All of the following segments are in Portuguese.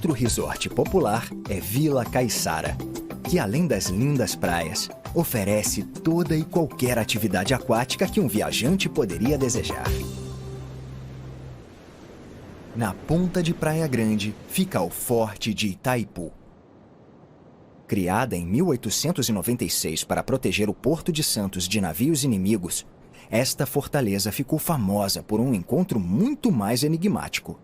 outro resort popular é Vila Caiçara, que além das lindas praias, oferece toda e qualquer atividade aquática que um viajante poderia desejar. Na ponta de Praia Grande fica o Forte de Itaipu. Criada em 1896 para proteger o Porto de Santos de navios inimigos, esta fortaleza ficou famosa por um encontro muito mais enigmático.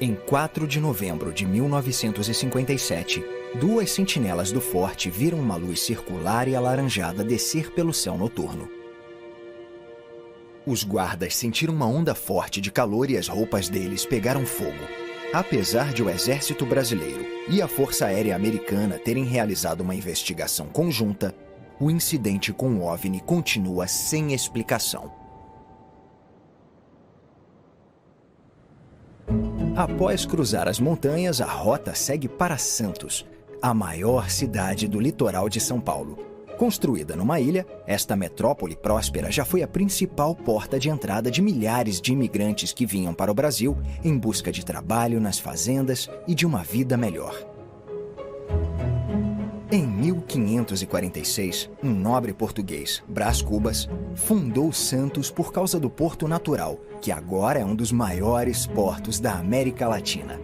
Em 4 de novembro de 1957, duas sentinelas do forte viram uma luz circular e alaranjada descer pelo céu noturno. Os guardas sentiram uma onda forte de calor e as roupas deles pegaram fogo. Apesar de o Exército Brasileiro e a Força Aérea Americana terem realizado uma investigação conjunta, o incidente com o OVNI continua sem explicação. Após cruzar as montanhas, a rota segue para Santos, a maior cidade do litoral de São Paulo. Construída numa ilha, esta metrópole próspera já foi a principal porta de entrada de milhares de imigrantes que vinham para o Brasil em busca de trabalho nas fazendas e de uma vida melhor. Em 1546, um nobre português, Brás Cubas, fundou Santos por causa do porto natural, que agora é um dos maiores portos da América Latina.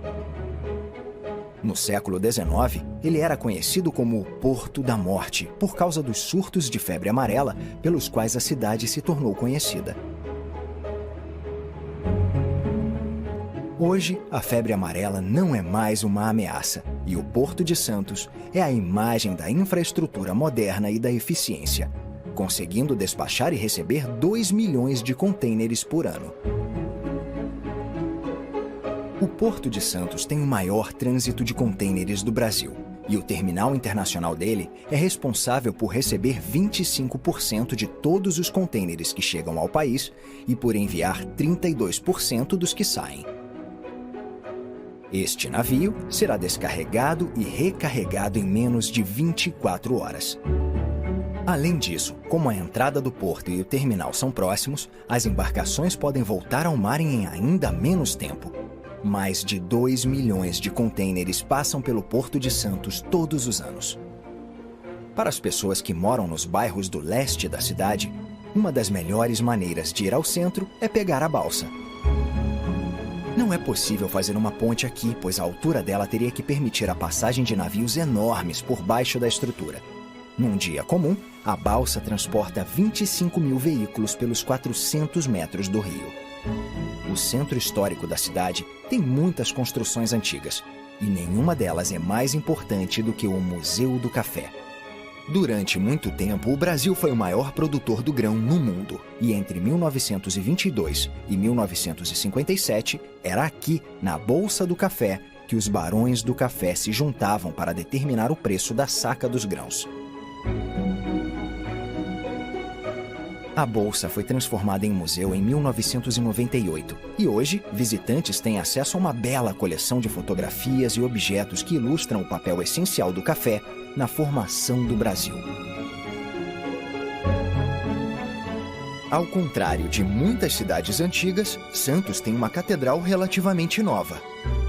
No século XIX, ele era conhecido como o Porto da Morte, por causa dos surtos de febre amarela pelos quais a cidade se tornou conhecida. Hoje, a febre amarela não é mais uma ameaça, e o Porto de Santos é a imagem da infraestrutura moderna e da eficiência, conseguindo despachar e receber 2 milhões de contêineres por ano. O Porto de Santos tem o maior trânsito de contêineres do Brasil, e o terminal internacional dele é responsável por receber 25% de todos os contêineres que chegam ao país e por enviar 32% dos que saem. Este navio será descarregado e recarregado em menos de 24 horas. Além disso, como a entrada do porto e o terminal são próximos, as embarcações podem voltar ao mar em ainda menos tempo. Mais de 2 milhões de contêineres passam pelo Porto de Santos todos os anos. Para as pessoas que moram nos bairros do leste da cidade, uma das melhores maneiras de ir ao centro é pegar a balsa. Não é possível fazer uma ponte aqui, pois a altura dela teria que permitir a passagem de navios enormes por baixo da estrutura. Num dia comum, a balsa transporta 25 mil veículos pelos 400 metros do rio. O centro histórico da cidade tem muitas construções antigas, e nenhuma delas é mais importante do que o Museu do Café. Durante muito tempo, o Brasil foi o maior produtor do grão no mundo, e entre 1922 e 1957, era aqui, na Bolsa do Café, que os barões do café se juntavam para determinar o preço da saca dos grãos. A Bolsa foi transformada em museu em 1998 e hoje visitantes têm acesso a uma bela coleção de fotografias e objetos que ilustram o papel essencial do café na formação do Brasil. Ao contrário de muitas cidades antigas, Santos tem uma catedral relativamente nova.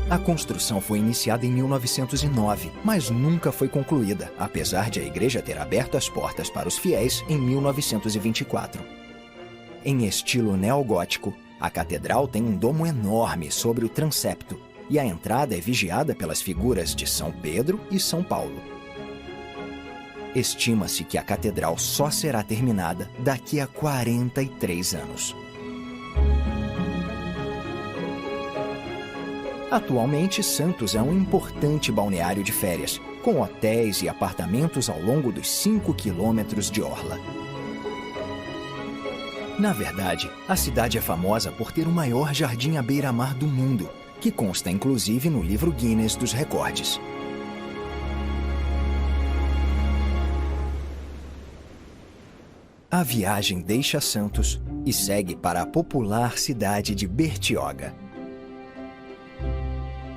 A construção foi iniciada em 1909, mas nunca foi concluída, apesar de a igreja ter aberto as portas para os fiéis em 1924. Em estilo neogótico, a catedral tem um domo enorme sobre o transepto, e a entrada é vigiada pelas figuras de São Pedro e São Paulo. Estima-se que a catedral só será terminada daqui a 43 anos. Atualmente, Santos é um importante balneário de férias, com hotéis e apartamentos ao longo dos 5 quilômetros de orla. Na verdade, a cidade é famosa por ter o maior jardim à beira-mar do mundo, que consta inclusive no livro Guinness dos Recordes. A viagem deixa Santos e segue para a popular cidade de Bertioga.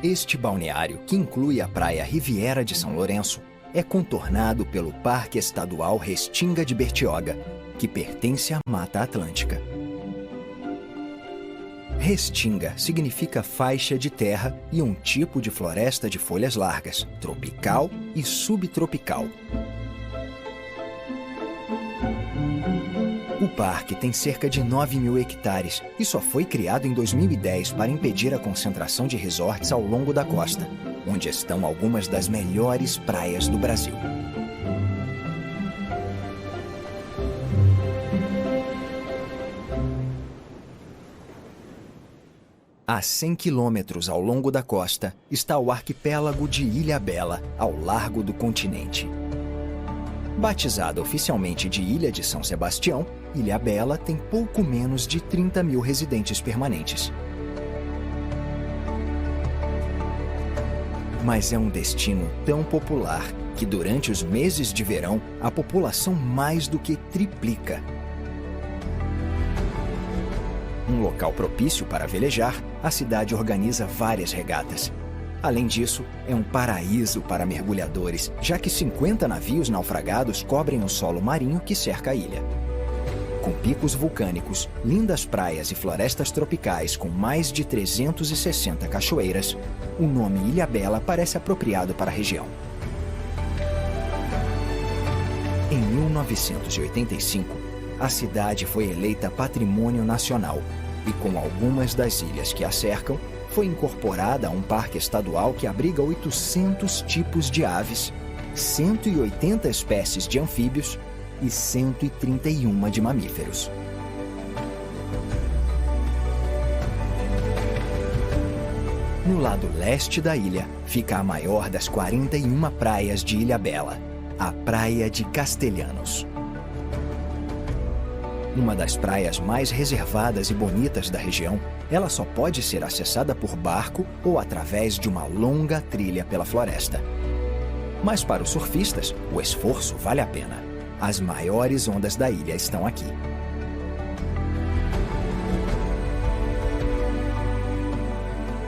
Este balneário, que inclui a praia Riviera de São Lourenço, é contornado pelo Parque Estadual Restinga de Bertioga, que pertence à Mata Atlântica. Restinga significa faixa de terra e um tipo de floresta de folhas largas, tropical e subtropical. O parque tem cerca de 9.000 hectares e só foi criado em 2010 para impedir a concentração de resorts ao longo da costa, onde estão algumas das melhores praias do Brasil. A 100 quilômetros ao longo da costa está o arquipélago de Ilhabela, ao largo do continente. Batizada oficialmente de Ilha de São Sebastião, Ilhabela tem pouco menos de 30.000 residentes permanentes. Mas é um destino tão popular que durante os meses de verão a população mais do que triplica. Um local propício para velejar, a cidade organiza várias regatas. Além disso, é um paraíso para mergulhadores, já que 50 navios naufragados cobrem o solo marinho que cerca a ilha. Com picos vulcânicos, lindas praias e florestas tropicais com mais de 360 cachoeiras, o nome Ilhabela parece apropriado para a região. Em 1985, a cidade foi eleita Patrimônio Nacional e, com algumas das ilhas que a cercam, foi incorporada a um parque estadual que abriga 800 tipos de aves, 180 espécies de anfíbios e 131 de mamíferos. No lado leste da ilha fica a maior das 41 praias de Ilhabela, a Praia de Castelhanos. Uma das praias mais reservadas e bonitas da região, ela só pode ser acessada por barco ou através de uma longa trilha pela floresta. Mas para os surfistas, o esforço vale a pena. As maiores ondas da ilha estão aqui.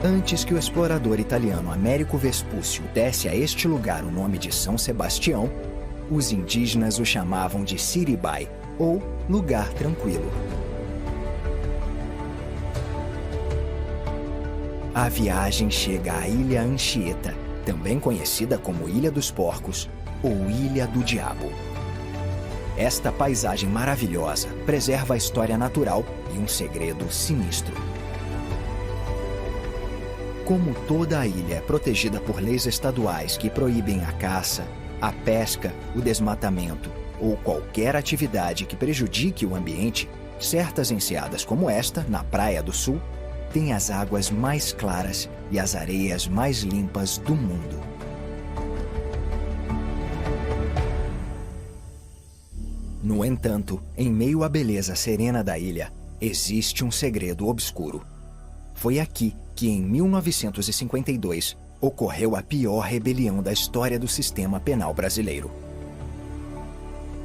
Antes que o explorador italiano Américo Vespúcio desse a este lugar o nome de São Sebastião, os indígenas o chamavam de Siribai, ou lugar tranquilo. A viagem chega à Ilha Anchieta, também conhecida como Ilha dos Porcos ou Ilha do Diabo. Esta paisagem maravilhosa preserva a história natural e um segredo sinistro. Como toda a ilha é protegida por leis estaduais que proíbem a caça, a pesca, o desmatamento ou qualquer atividade que prejudique o ambiente, certas enseadas como esta, na Praia do Sul, têm as águas mais claras e as areias mais limpas do mundo. No entanto, em meio à beleza serena da ilha, existe um segredo obscuro. Foi aqui que, em 1952, ocorreu a pior rebelião da história do sistema penal brasileiro.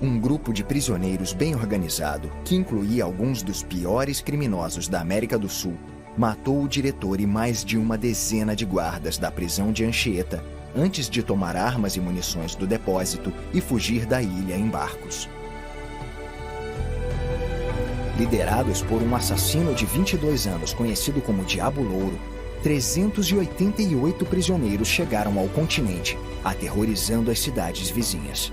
Um grupo de prisioneiros bem organizado, que incluía alguns dos piores criminosos da América do Sul, matou o diretor e mais de uma dezena de guardas da prisão de Anchieta, antes de tomar armas e munições do depósito e fugir da ilha em barcos. Liderados por um assassino de 22 anos conhecido como Diabo Louro, 388 prisioneiros chegaram ao continente, aterrorizando as cidades vizinhas.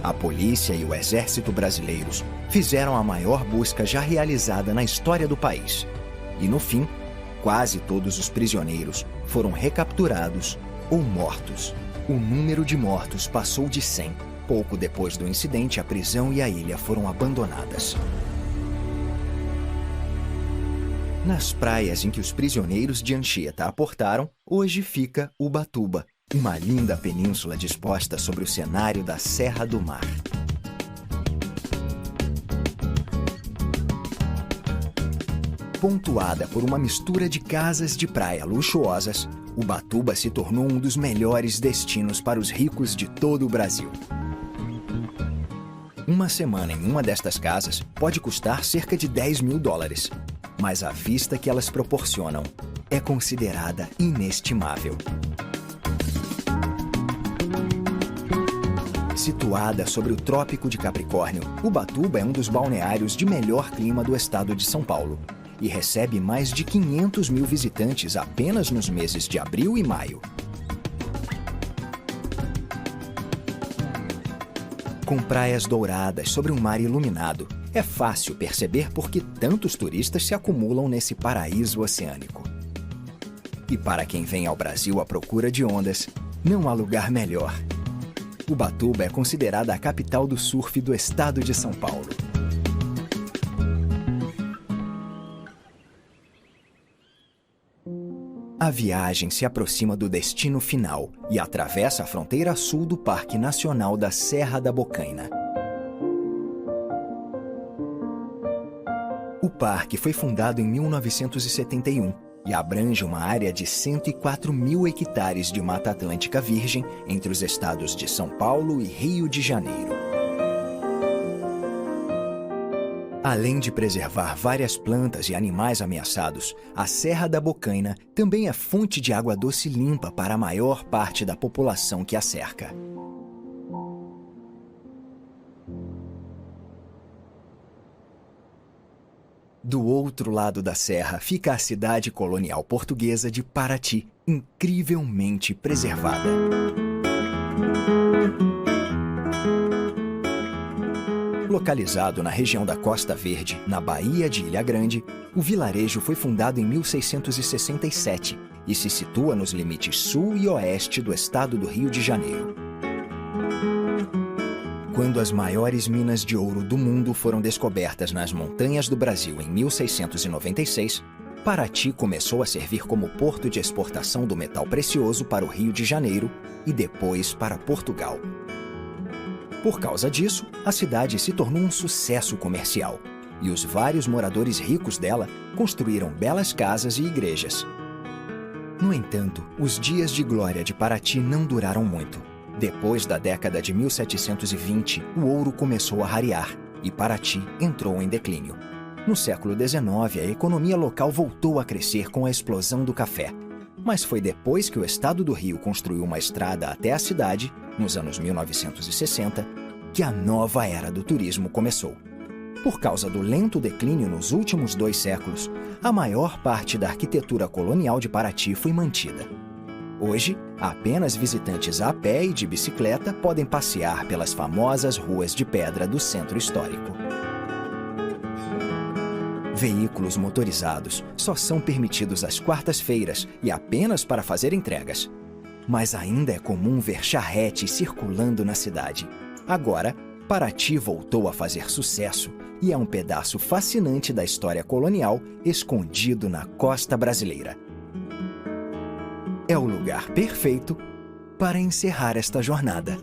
A polícia e o exército brasileiros fizeram a maior busca já realizada na história do país. E no fim, quase todos os prisioneiros foram recapturados ou mortos. O número de mortos passou de 100. Pouco depois do incidente, a prisão e a ilha foram abandonadas. Nas praias em que os prisioneiros de Anchieta aportaram, hoje fica Ubatuba, uma linda península disposta sobre o cenário da Serra do Mar. Pontuada por uma mistura de casas de praia luxuosas, Ubatuba se tornou um dos melhores destinos para os ricos de todo o Brasil. Uma semana em uma destas casas pode custar cerca de $10.000, mas a vista que elas proporcionam é considerada inestimável. Situada sobre o Trópico de Capricórnio, Ubatuba é um dos balneários de melhor clima do estado de São Paulo. e recebe mais de 500 mil visitantes apenas nos meses de abril e maio. Com praias douradas sobre um mar iluminado, é fácil perceber por que tantos turistas se acumulam nesse paraíso oceânico. E para quem vem ao Brasil à procura de ondas, não há lugar melhor. Ubatuba é considerada a capital do surf do estado de São Paulo. A viagem se aproxima do destino final e atravessa a fronteira sul do Parque Nacional da Serra da Bocaina. O parque foi fundado em 1971 e abrange uma área de 104 mil hectares de Mata Atlântica Virgem entre os estados de São Paulo e Rio de Janeiro. Além de preservar várias plantas e animais ameaçados, a Serra da Bocaina também é fonte de água doce limpa para a maior parte da população que a cerca. Do outro lado da serra fica a cidade colonial portuguesa de Paraty, incrivelmente preservada. Localizado na região da Costa Verde, na Baía de Ilha Grande, o vilarejo foi fundado em 1667 e se situa nos limites sul e oeste do estado do Rio de Janeiro. Quando as maiores minas de ouro do mundo foram descobertas nas montanhas do Brasil em 1696, Paraty começou a servir como porto de exportação do metal precioso para o Rio de Janeiro e depois para Portugal. Por causa disso, a cidade se tornou um sucesso comercial e os vários moradores ricos dela construíram belas casas e igrejas. No entanto, os dias de glória de Paraty não duraram muito. Depois da década de 1720, o ouro começou a rarear e Paraty entrou em declínio. No século XIX, a economia local voltou a crescer com a explosão do café. Mas foi depois que o estado do Rio construiu uma estrada até a cidade, nos anos 1960, que a nova era do turismo começou. Por causa do lento declínio nos últimos 2 séculos, a maior parte da arquitetura colonial de Paraty foi mantida. Hoje, apenas visitantes a pé e de bicicleta podem passear pelas famosas ruas de pedra do centro histórico. Veículos motorizados só são permitidos às quartas-feiras e apenas para fazer entregas. Mas ainda é comum ver charretes circulando na cidade. Agora, Paraty voltou a fazer sucesso e é um pedaço fascinante da história colonial escondido na costa brasileira. É o lugar perfeito para encerrar esta jornada.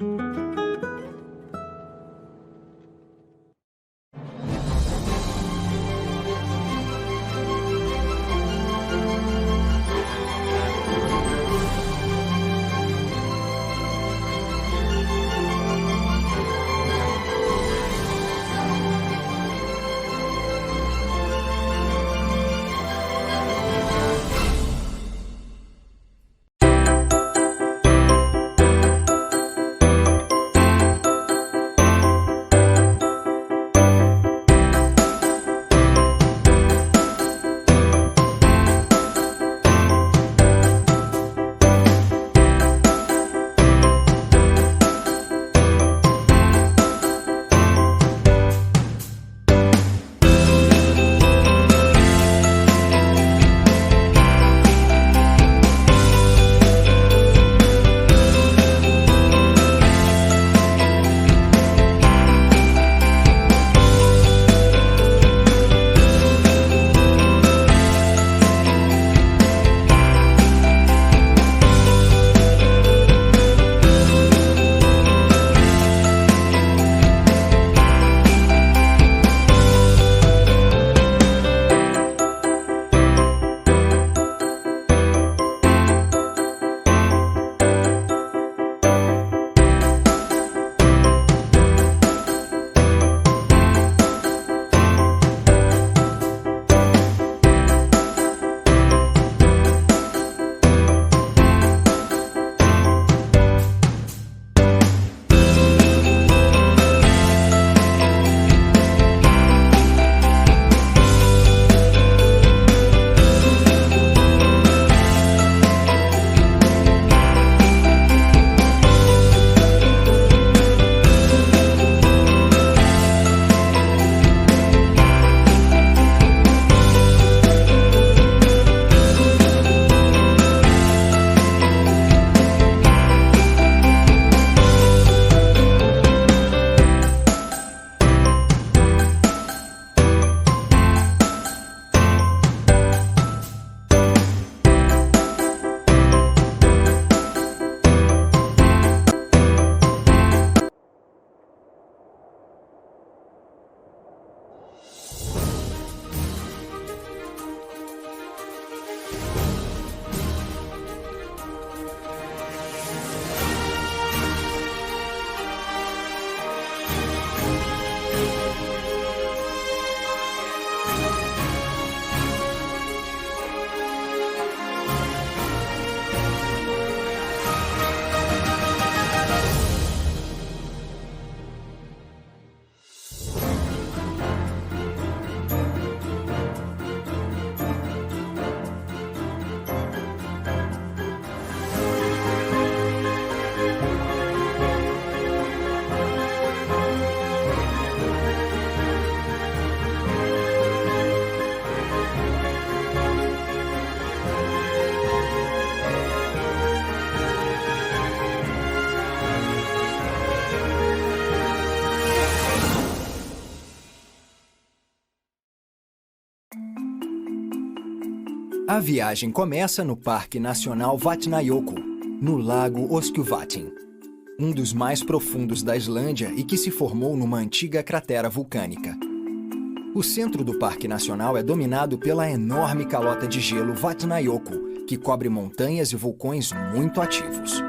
A viagem começa no Parque Nacional Vatnajökull, no Lago Öskjuvatn, um dos mais profundos da Islândia e que se formou numa antiga cratera vulcânica. O centro do Parque Nacional é dominado pela enorme calota de gelo Vatnajökull, que cobre montanhas e vulcões muito ativos.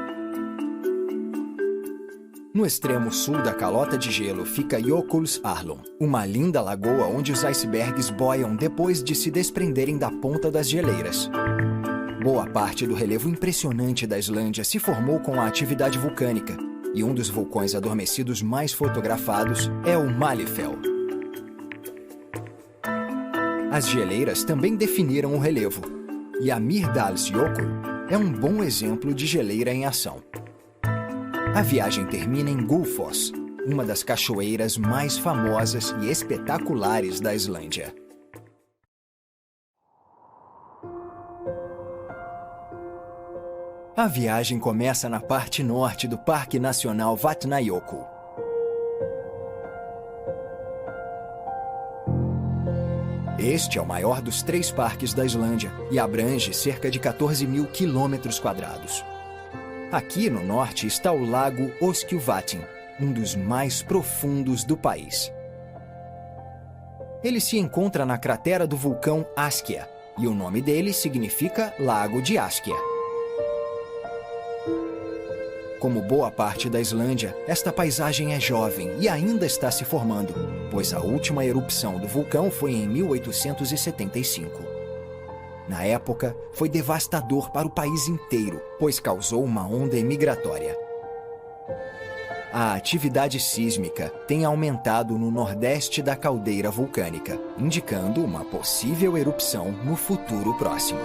No extremo sul da calota de gelo fica Jökulsárlón, uma linda lagoa onde os icebergs boiam depois de se desprenderem da ponta das geleiras. Boa parte do relevo impressionante da Islândia se formou com a atividade vulcânica, e um dos vulcões adormecidos mais fotografados é o Mælifell. As geleiras também definiram o relevo, e a Mýrdalsjökull é um bom exemplo de geleira em ação. A viagem termina em Gullfoss, uma das cachoeiras mais famosas e espetaculares da Islândia. A viagem começa na parte norte do Parque Nacional Vatnajökull. Este é o maior dos 3 parques da Islândia e abrange cerca de 14.000 quilômetros quadrados. Aqui no norte está o Lago Öskjuvatn, um dos mais profundos do país. Ele se encontra na cratera do vulcão Askja, e o nome dele significa Lago de Askja. Como boa parte da Islândia, esta paisagem é jovem e ainda está se formando, pois a última erupção do vulcão foi em 1875. Na época, foi devastador para o país inteiro, pois causou uma onda imigratória. A atividade sísmica tem aumentado no nordeste da caldeira vulcânica, indicando uma possível erupção no futuro próximo.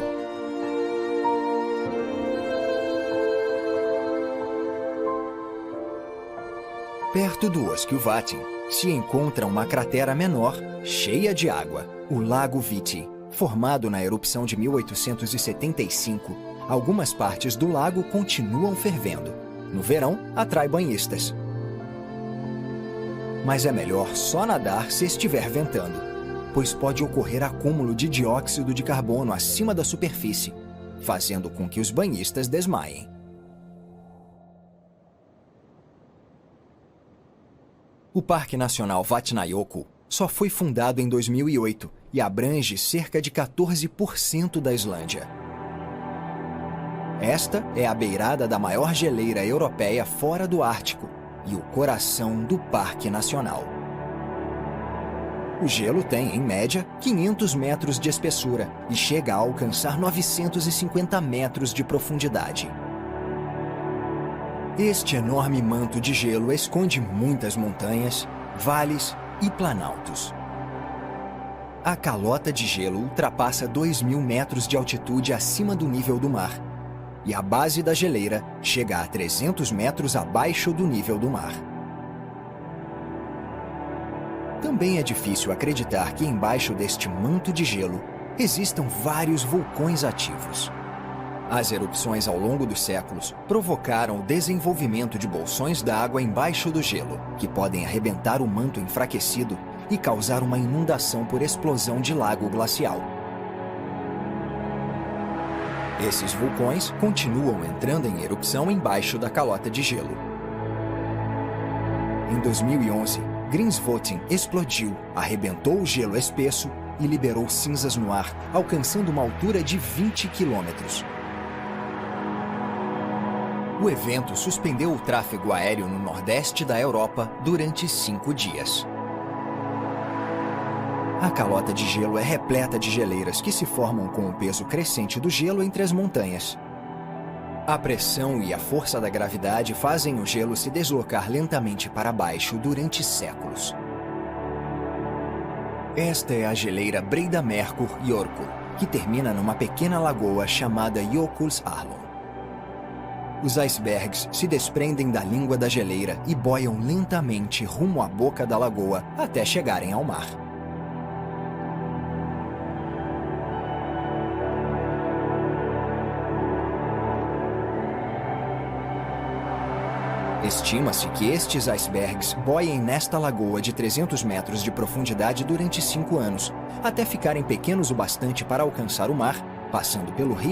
Perto do Öskjuvatn se encontra uma cratera menor, cheia de água, o Lago Viti. Formado na erupção de 1875, algumas partes do lago continuam fervendo. No verão, atrai banhistas. Mas é melhor só nadar se estiver ventando, pois pode ocorrer acúmulo de dióxido de carbono acima da superfície, fazendo com que os banhistas desmaiem. O Parque Nacional Vatnajökull só foi fundado em 2008 e abrange cerca de 14% da Islândia. Esta é a beirada da maior geleira europeia fora do Ártico e o coração do Parque Nacional. O gelo tem, em média, 500 metros de espessura e chega a alcançar 950 metros de profundidade. Este enorme manto de gelo esconde muitas montanhas, vales e planaltos. A calota de gelo ultrapassa 2.000 metros de altitude acima do nível do mar, e a base da geleira chega a 300 metros abaixo do nível do mar. Também é difícil acreditar que embaixo deste manto de gelo existam vários vulcões ativos. As erupções ao longo dos séculos provocaram o desenvolvimento de bolsões d'água embaixo do gelo, que podem arrebentar o manto enfraquecido e causar uma inundação por explosão de lago glacial. Esses vulcões continuam entrando em erupção embaixo da calota de gelo. Em 2011, Grímsvötn explodiu, arrebentou o gelo espesso e liberou cinzas no ar, alcançando uma altura de 20 quilômetros. O evento suspendeu o tráfego aéreo no nordeste da Europa durante 5 dias. A calota de gelo é repleta de geleiras que se formam com o peso crescente do gelo entre as montanhas. A pressão e a força da gravidade fazem o gelo se deslocar lentamente para baixo durante séculos. Esta é a geleira Breiðamerkurjökull, que termina numa pequena lagoa chamada Jökulsárlón. Os icebergs se desprendem da língua da geleira e boiam lentamente rumo à boca da lagoa até chegarem ao mar. Estima-se que estes icebergs boiem nesta lagoa de 300 metros de profundidade durante 5 anos, até ficarem pequenos o bastante para alcançar o mar passando pelo Rio